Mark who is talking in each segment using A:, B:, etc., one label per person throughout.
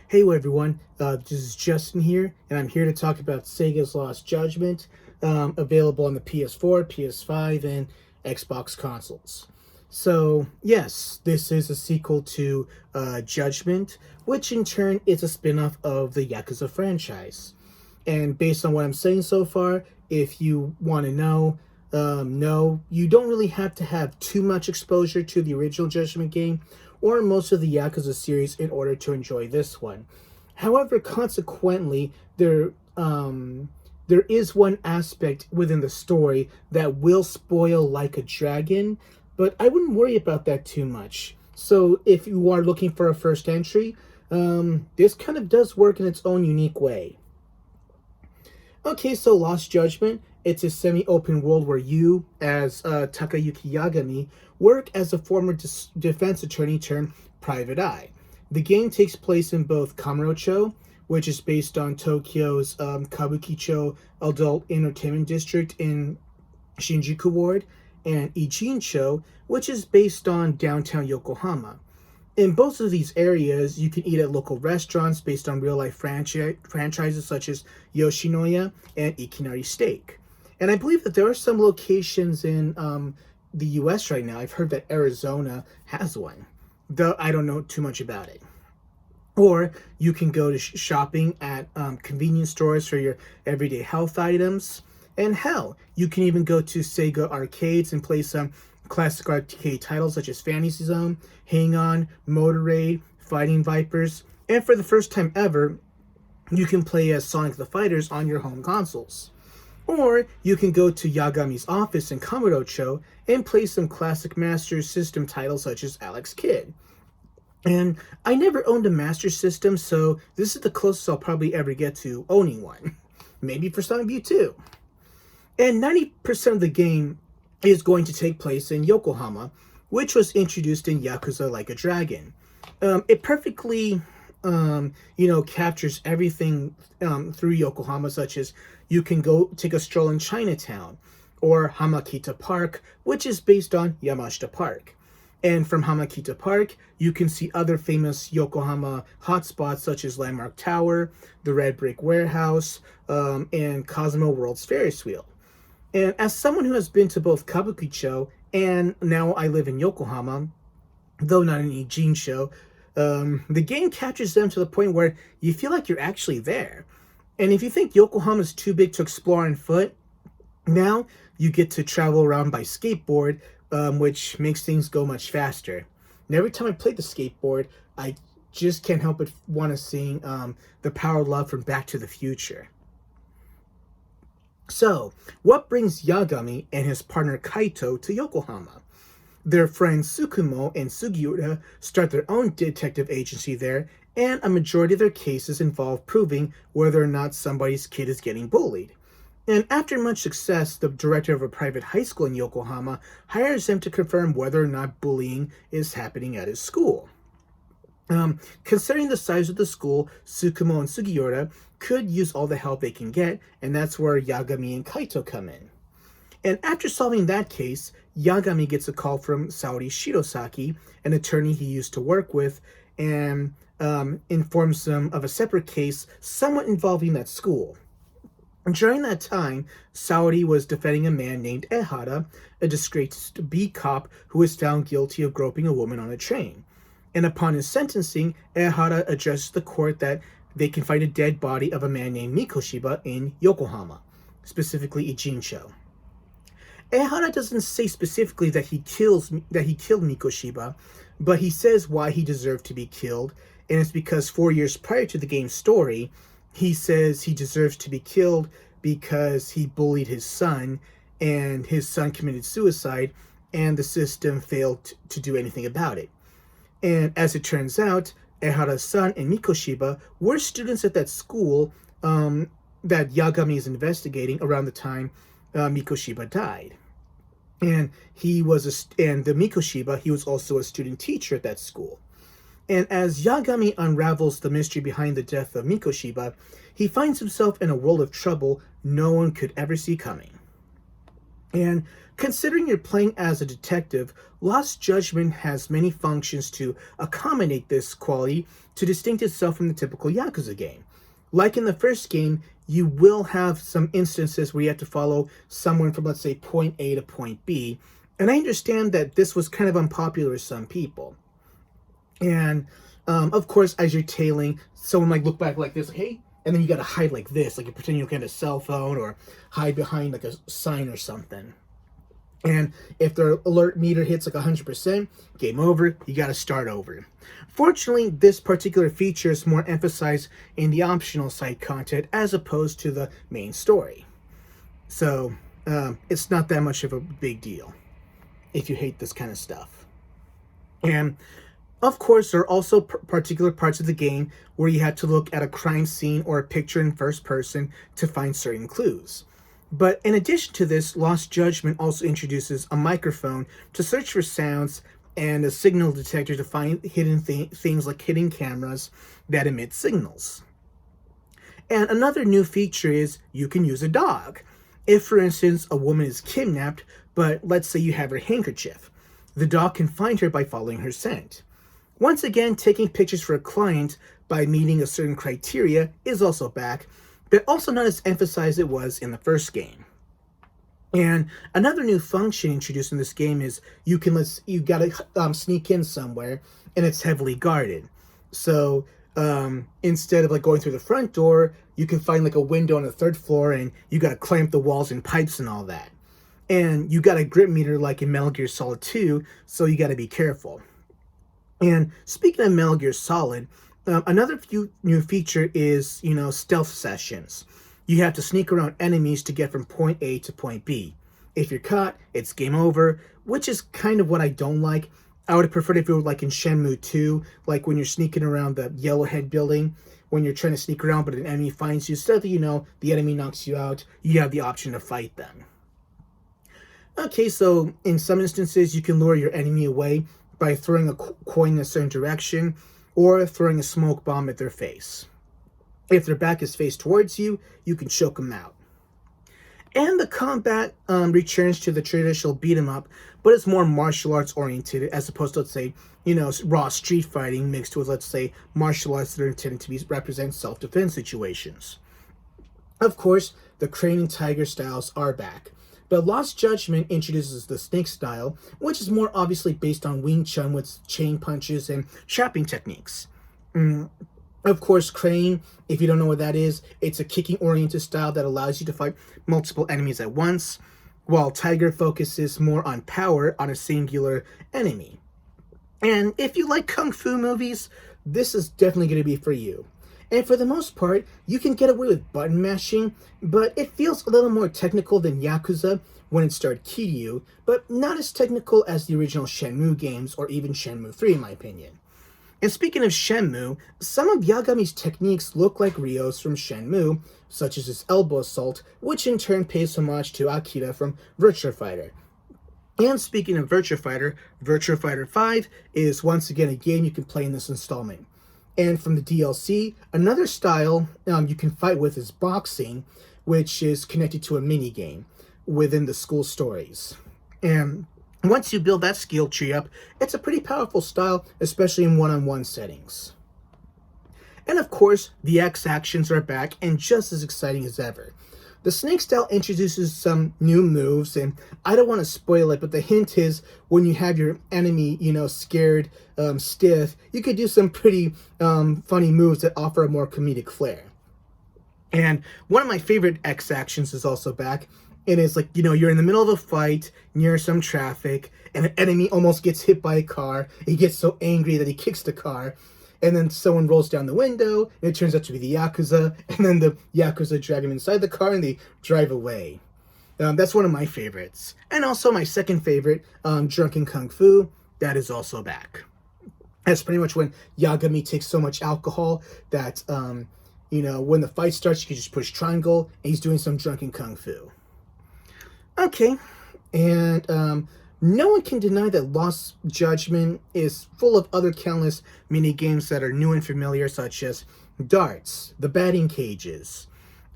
A: Hey everyone, this is Justin here, and I'm here to talk about Sega's Lost Judgment, available on the PS4, PS5, and Xbox consoles. So, yes, this is a sequel to Judgment, which in turn is a spin-off of the Yakuza franchise. And based on what I'm saying so far, if you want to know, no, you don't really have to have too much exposure to the original Judgment game or most of the Yakuza series in order to enjoy this one. However, consequently, there is one aspect within the story that will spoil Like a Dragon, but I wouldn't worry about that too much. So if you are looking for a first entry, this kind of does work in its own unique way. Okay, so Lost Judgment, it's a semi-open world where you, as Takayuki Yagami, work as a former defense attorney turned private eye. The game takes place in both Kamurocho, which is based on Tokyo's Kabukicho Adult Entertainment District in Shinjuku Ward, and Ijincho, which is based on downtown Yokohama. In both of these areas, you can eat at local restaurants based on real-life franchises such as Yoshinoya and Ikinari Steak. And I believe that there are some locations in the U.S. right now. I've heard that Arizona has one, though I don't know too much about it. Or you can go to shopping at convenience stores for your everyday health items. And hell, you can even go to Sega arcades and play some classic arcade titles such as Fantasy Zone, Hang On, Motor Raid, Fighting Vipers, and for the first time ever, you can play as Sonic the Fighters on your home consoles. Or you can go to Yagami's office in Kamurocho and play some classic Master System titles such as Alex Kidd. And I never owned a Master System, so this is the closest I'll probably ever get to owning one. Maybe for some of you too. And 90% of the game is going to take place in Yokohama, which was introduced in Yakuza Like a Dragon. It perfectly, captures everything through Yokohama, such as you can go take a stroll in Chinatown, or Hamakita Park, which is based on Yamashita Park. And from Hamakita Park, you can see other famous Yokohama hotspots such as Landmark Tower, the Red Brick Warehouse, and Cosmo World's Ferris Wheel. And as someone who has been to both Kabukicho and now I live in Yokohama, though not in Ijincho, the game captures them to the point where you feel like you're actually there. And if you think Yokohama is too big to explore on foot, now you get to travel around by skateboard, which makes things go much faster. And every time I play the skateboard, I just can't help but want to sing The Power of Love from Back to the Future. So, what brings Yagami and his partner Kaito to Yokohama? Their friends Tsukumo and Sugiura start their own detective agency there, and a majority of their cases involve proving whether or not somebody's kid is getting bullied. And after much success, the director of a private high school in Yokohama hires them to confirm whether or not bullying is happening at his school. Considering the size of the school, Tsukumo and Sugiura could use all the help they can get, and that's where Yagami and Kaito come in. And after solving that case, Yagami gets a call from Saori Shirosaki, an attorney he used to work with, and informs them of a separate case somewhat involving that school. During that time, Saori was defending a man named Ehara, a disgraced beat cop who was found guilty of groping a woman on a train. And upon his sentencing, Ehara addresses the court that they can find a dead body of a man named Mikoshiba in Yokohama, specifically Ijincho. Ehara doesn't say specifically that he killed Mikoshiba, but he says why he deserved to be killed, and it's because 4 years prior to the game's story, he says he deserves to be killed because he bullied his son, and his son committed suicide, and the system failed to do anything about it. And as it turns out, Ehara's son and Mikoshiba were students at that school that Yagami is investigating around the time Mikoshiba died. And the Mikoshiba, he was also a student teacher at that school. And as Yagami unravels the mystery behind the death of Mikoshiba, he finds himself in a world of trouble no one could ever see coming. And considering you're playing as a detective, Lost Judgment has many functions to accommodate this quality to distinct itself from the typical Yakuza game. Like in the first game, you will have some instances where you have to follow someone from, let's say, point A to point B. And I understand that this was kind of unpopular with some people. And of course, as you're tailing, someone might look back like this, hey, and then you got to hide like this, like you pretend you're looking at a cell phone or hide behind like a sign or something. And if their alert meter hits like 100%, game over, you got to start over. Fortunately, this particular feature is more emphasized in the optional side content as opposed to the main story. So it's not that much of a big deal if you hate this kind of stuff. And of course, there are also particular parts of the game where you have to look at a crime scene or a picture in first person to find certain clues. But in addition to this, Lost Judgment also introduces a microphone to search for sounds and a signal detector to find hidden things like hidden cameras that emit signals. And another new feature is you can use a dog. If, for instance, a woman is kidnapped, but let's say you have her handkerchief, the dog can find her by following her scent. Once again, taking pictures for a client by meeting a certain criteria is also back, but also not as emphasized as it was in the first game. And another new function introduced in this game is you gotta sneak in somewhere, and it's heavily guarded. So instead of like going through the front door, you can find like a window on the third floor, and you gotta climb the walls and pipes and all that. And you got a grip meter like in Metal Gear Solid 2, so you gotta be careful. And speaking of Metal Gear Solid, another new feature is, stealth sessions. You have to sneak around enemies to get from point A to point B. If you're caught, it's game over, which is kind of what I don't like. I would have preferred if it were like in Shenmue 2, like when you're sneaking around the Yellowhead building, when you're trying to sneak around but an enemy finds you. Instead of, the enemy knocks you out, you have the option to fight them. Okay, so in some instances, you can lure your enemy away by throwing a coin in a certain direction or throwing a smoke bomb at their face. If their back is faced towards you, you can choke them out. And the combat returns to the traditional beat 'em up, but it's more martial arts oriented as opposed to, let's say, raw street fighting mixed with, let's say, martial arts that are intended to represent self-defense situations. Of course, the Crane and Tiger styles are back. But Lost Judgment introduces the snake style, which is more obviously based on Wing Chun with chain punches and trapping techniques. Of course, Crane, if you don't know what that is, it's a kicking-oriented style that allows you to fight multiple enemies at once, while Tiger focuses more on power on a singular enemy. And if you like kung fu movies, this is definitely going to be for you. And for the most part, you can get away with button mashing, but it feels a little more technical than Yakuza when it started Kiryu, but not as technical as the original Shenmue games or even Shenmue 3 in my opinion. And speaking of Shenmue, some of Yagami's techniques look like Ryo's from Shenmue, such as his elbow assault, which in turn pays homage to Akira from Virtua Fighter. And speaking of Virtua Fighter 5 is once again a game you can play in this installment. And from the DLC, another style you can fight with is boxing, which is connected to a mini game within the school stories. And once you build that skill tree up, it's a pretty powerful style, especially in one-on-one settings. And of course, the X actions are back and just as exciting as ever. The Snake style introduces some new moves, and I don't want to spoil it, but the hint is when you have your enemy, scared, stiff, you could do some pretty funny moves that offer a more comedic flair. And one of my favorite X actions is also back, and it's like, you're in the middle of a fight, near some traffic, and an enemy almost gets hit by a car. He gets so angry that he kicks the car. And then someone rolls down the window, and it turns out to be the Yakuza, and then the Yakuza drag him inside the car, and they drive away. That's one of my favorites. And also my second favorite, Drunken Kung Fu, that is also back. That's pretty much when Yagami takes so much alcohol that, when the fight starts, you can just push triangle, and he's doing some Drunken Kung Fu. Okay, and no one can deny that Lost Judgment is full of other countless mini games that are new and familiar, such as darts, the batting cages,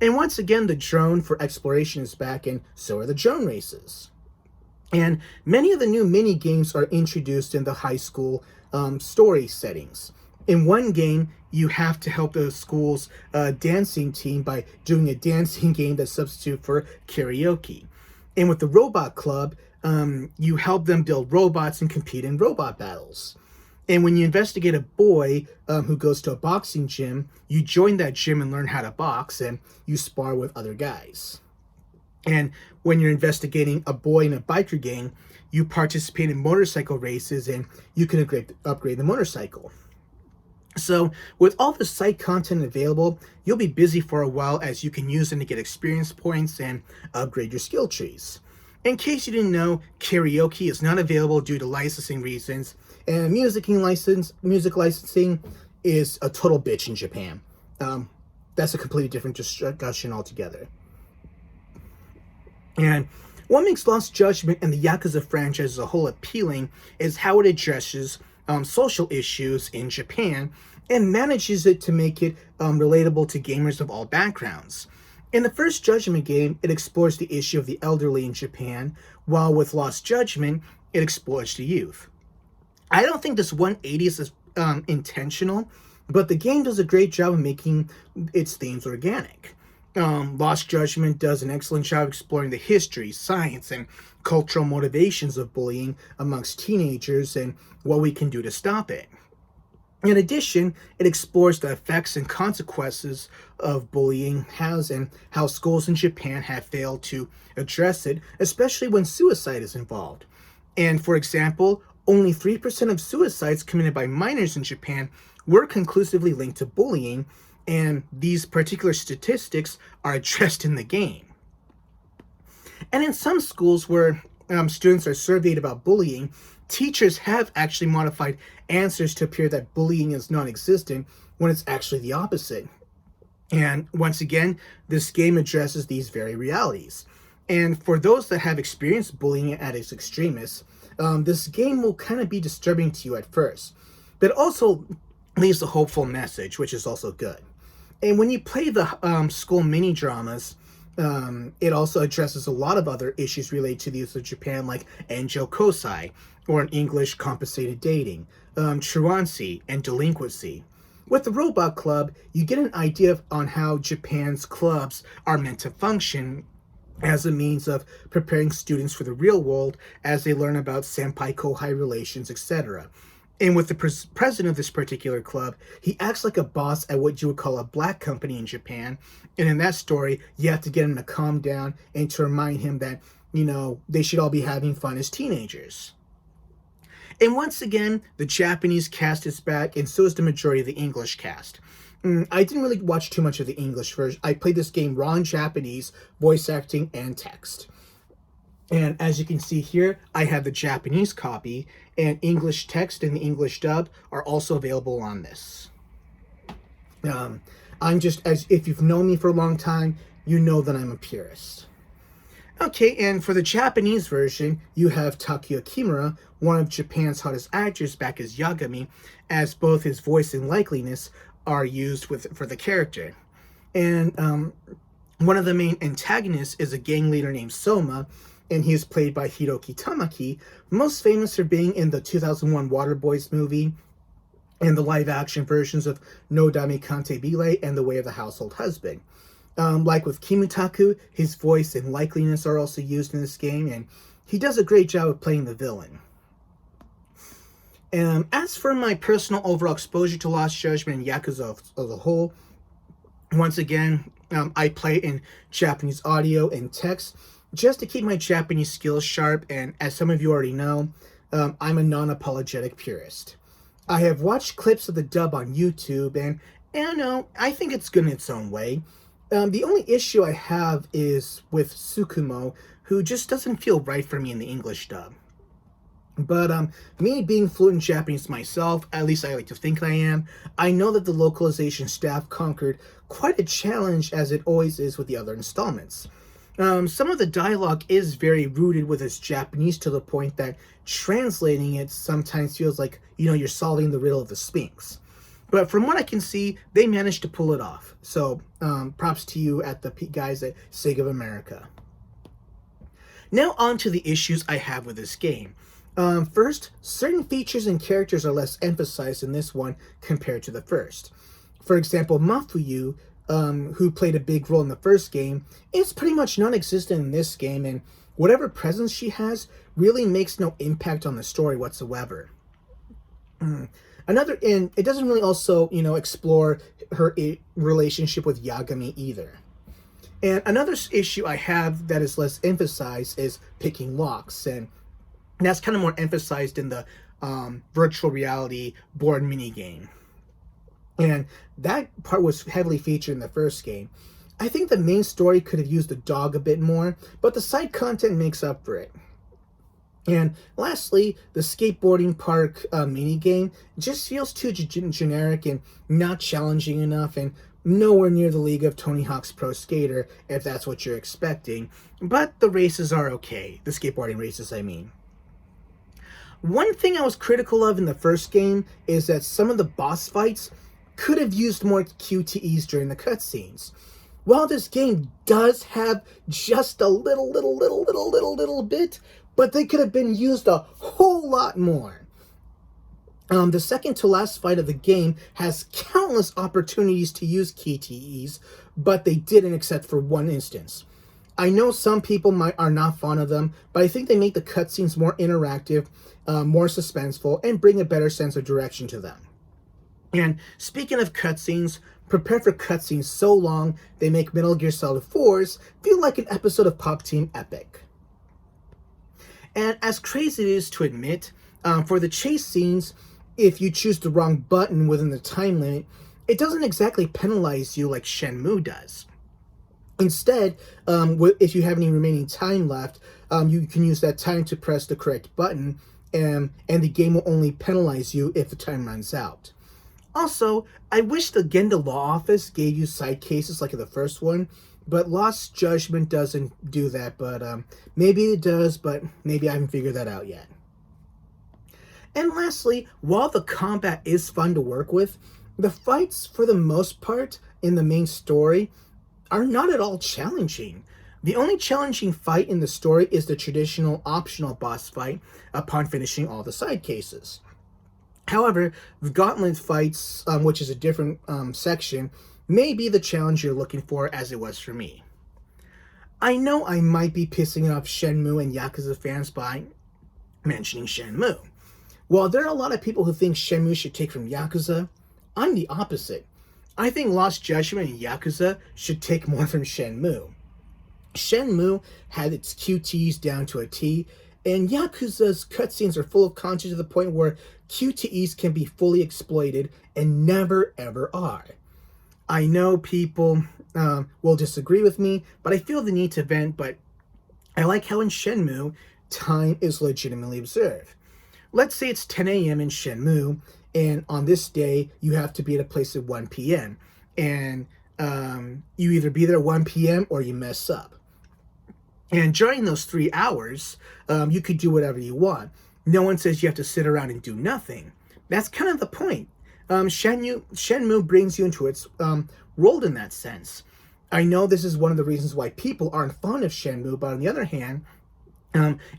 A: And once again, the drone for exploration is back, and so are the drone races. And many of the new mini games are introduced in the high school story settings. In one game, you have to help the school's dancing team by doing a dancing game that's substitute for karaoke. And with the robot club, you help them build robots and compete in robot battles. And when you investigate a boy who goes to a boxing gym, you join that gym and learn how to box, and you spar with other guys. And when you're investigating a boy in a biker gang, you participate in motorcycle races, and you can upgrade the motorcycle. So with all the site content available, you'll be busy for a while, as you can use them to get experience points and upgrade your skill trees. In case you didn't know, karaoke is not available due to licensing reasons, and music licensing is a total bitch in Japan. That's a completely different discussion altogether. And what makes Lost Judgment and the Yakuza franchise as a whole appealing is how it addresses social issues in Japan and manages it to make it relatable to gamers of all backgrounds. In the first Judgment game, it explores the issue of the elderly in Japan, while with Lost Judgment, it explores the youth. I don't think this 180 is intentional, but the game does a great job of making its themes organic. Lost Judgment does an excellent job exploring the history, science, and cultural motivations of bullying amongst teenagers and what we can do to stop it. In addition, it explores the effects and consequences of bullying has and how schools in Japan have failed to address it, especially when suicide is involved. And for example, only 3% of suicides committed by minors in Japan were conclusively linked to bullying, and these particular statistics are addressed in the game. And in some schools where students are surveyed about bullying, teachers have actually modified answers to appear that bullying is non-existent when it's actually the opposite. And once again, this game addresses these very realities. And for those that have experienced bullying at its extremists, this game will kind of be disturbing to you at first, but also leaves a hopeful message, which is also good. And when you play the school mini dramas, it also addresses a lot of other issues related to the use of Japan, like Enjo Kosai, or in English, compensated dating, truancy, and delinquency. With the Robot Club, you get an idea on how Japan's clubs are meant to function as a means of preparing students for the real world as they learn about senpai-kohai relations, etc. And with the president of this particular club, he acts like a boss at what you would call a black company in Japan. And in that story, you have to get him to calm down and to remind him that, they should all be having fun as teenagers. And once again, the Japanese cast is back, and so is the majority of the English cast. I didn't really watch too much of the English version. I played this game raw in Japanese, voice acting, and text. And as you can see here, I have the Japanese copy, and English text and the English dub are also available on this. If you've known me for a long time, you know that I'm a purist. Okay, and for the Japanese version, you have Takuya Kimura, one of Japan's hottest actors, back as Yagami, as both his voice and likeliness are used for the character. And one of the main antagonists is a gang leader named Soma, and he is played by Hiroki Tamaki, most famous for being in the 2001 Waterboys movie and the live-action versions of No Dame Cantabile and The Way of the Household Husband. Like with Kimutaku, his voice and likeliness are also used in this game, and he does a great job of playing the villain. As for my personal overall exposure to Lost Judgment and Yakuza as a whole, once again, I play in Japanese audio and text just to keep my Japanese skills sharp, and as some of you already know, I'm a non-apologetic purist. I have watched clips of the dub on YouTube, and I think it's good in its own way. The only issue I have is with Tsukumo, who just doesn't feel right for me in the English dub. But me being fluent in Japanese myself, at least I like to think I am, I know that the localization staff conquered quite a challenge, as it always is with the other installments. Some of the dialogue is very rooted with its Japanese, to the point that translating it sometimes feels like, you're solving the riddle of the Sphinx. But from what I can see, they managed to pull it off. So props to you at the guys at Sega of America. Now on to the issues I have with this game. First, certain features and characters are less emphasized in this one compared to the first. For example, Mafuyu, who played a big role in the first game, is pretty much non-existent in this game, and whatever presence she has really makes no impact on the story whatsoever. And it doesn't really also, explore her relationship with Yagami either. And another issue I have that is less emphasized is picking locks, and that's kind of more emphasized in the virtual reality board minigame. And that part was heavily featured in the first game. I think the main story could have used the dog a bit more, but the side content makes up for it. And lastly, the skateboarding park minigame just feels too generic and not challenging enough, and nowhere near the league of Tony Hawk's Pro Skater, if that's what you're expecting. But the races are okay. The skateboarding races, I mean. One thing I was critical of in the first game is that some of the boss fights could have used more QTEs during the cutscenes. While this game does have just a little bit, but they could have been used a whole lot more. The second to last fight of the game has countless opportunities to use QTEs, but they didn't except for one instance. I know some people are not fond of them, but I think they make the cutscenes more interactive, more suspenseful, and bring a better sense of direction to them. And speaking of cutscenes, prepare for cutscenes so long they make Metal Gear Solid 4's feel like an episode of Pop Team Epic. And as crazy it is to admit, for the chase scenes, if you choose the wrong button within the time limit, it doesn't exactly penalize you like Shenmue does. Instead, if you have any remaining time left, you can use that time to press the correct button, and the game will only penalize you if the time runs out. Also, I wish the Genda Law Office gave you side cases like in the first one, but Lost Judgment doesn't do that, but maybe it does, but maybe I haven't figured that out yet. And lastly, while the combat is fun to work with, the fights, for the most part, in the main story, are not at all challenging. The only challenging fight in the story is the traditional optional boss fight upon finishing all the side cases. However, the Gauntlet fights, which is a different section, may be the challenge you're looking for, as it was for me. I know I might be pissing off Shenmue and Yakuza fans by mentioning Shenmue. While there are a lot of people who think Shenmue should take from Yakuza, I'm the opposite. I think Lost Judgment and Yakuza should take more from Shenmue. Shenmue had its QTEs down to a T, and Yakuza's cutscenes are full of content to the point where QTEs can be fully exploited and never ever are. I know people will disagree with me, but I feel the need to vent, but I like how in Shenmue, time is legitimately observed. Let's say it's 10 a.m. in Shenmue, and on this day, you have to be at a place at 1 p.m. And you either be there at 1 p.m. or you mess up. And during those 3 hours, you could do whatever you want. No one says you have to sit around and do nothing. That's kind of the point. Shenmue brings you into its world in that sense. I know this is one of the reasons why people aren't fond of Shenmue, but on the other hand,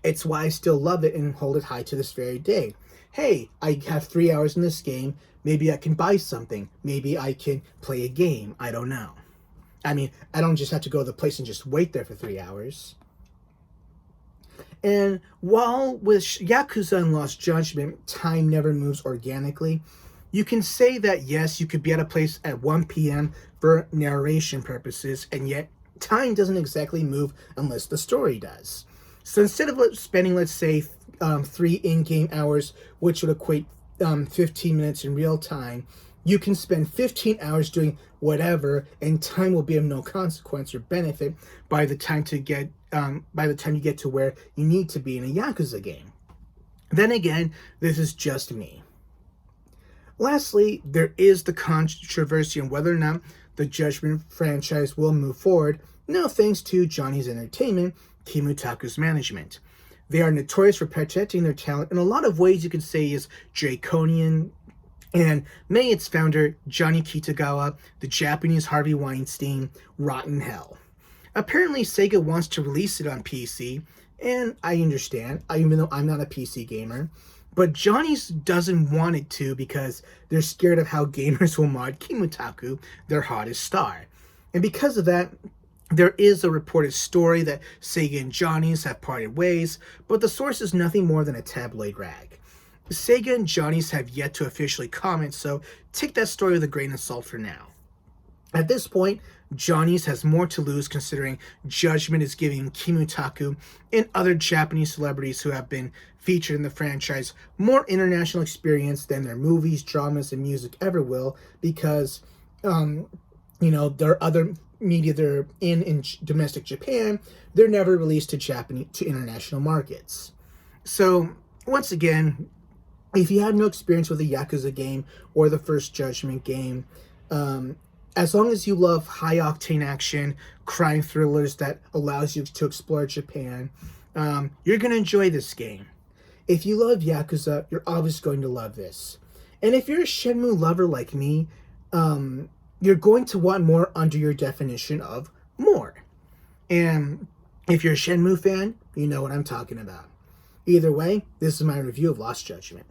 A: it's why I still love it and hold it high to this very day. Hey, I have 3 hours in this game. Maybe I can buy something. Maybe I can play a game. I don't know. I mean, I don't just have to go to the place and just wait there for 3 hours. And while with Yakuza and Lost Judgment, time never moves organically, you can say that yes, you could be at a place at 1 p.m. for narration purposes, and yet time doesn't exactly move unless the story does. So instead of spending, let's say, 3 in-game hours, which would equate 15 minutes in real time, you can spend 15 hours doing whatever, and time will be of no consequence or benefit by the time you get to where you need to be in a Yakuza game. Then again, this is just me. Lastly, there is the controversy on whether or not the Judgment franchise will move forward, no thanks to Johnny's Entertainment, Kimutaku's management. They are notorious for protecting their talent in a lot of ways you could say is draconian, and may its founder, Johnny Kitagawa, the Japanese Harvey Weinstein, rot in hell. Apparently, Sega wants to release it on PC, and I understand, even though I'm not a PC gamer, but Johnny's doesn't want it to because they're scared of how gamers will mod Kimutaku, their hottest star. And because of that, there is a reported story that Sega and Johnny's have parted ways, but the source is nothing more than a tabloid rag. Sega and Johnny's have yet to officially comment, so take that story with a grain of salt for now. At this point, Johnny's has more to lose considering Judgment is giving Kimutaku and other Japanese celebrities who have been featured in the franchise more international experience than their movies, dramas, and music ever will because, their other media they're in domestic Japan, they're never released to international markets. So, once again, if you have no experience with a Yakuza game or the first Judgment game, as long as you love high-octane action, crime thrillers that allows you to explore Japan, you're going to enjoy this game. If you love Yakuza, you're obviously going to love this. And if you're a Shenmue lover like me, you're going to want more under your definition of more. And if you're a Shenmue fan, you know what I'm talking about. Either way, this is my review of Lost Judgment.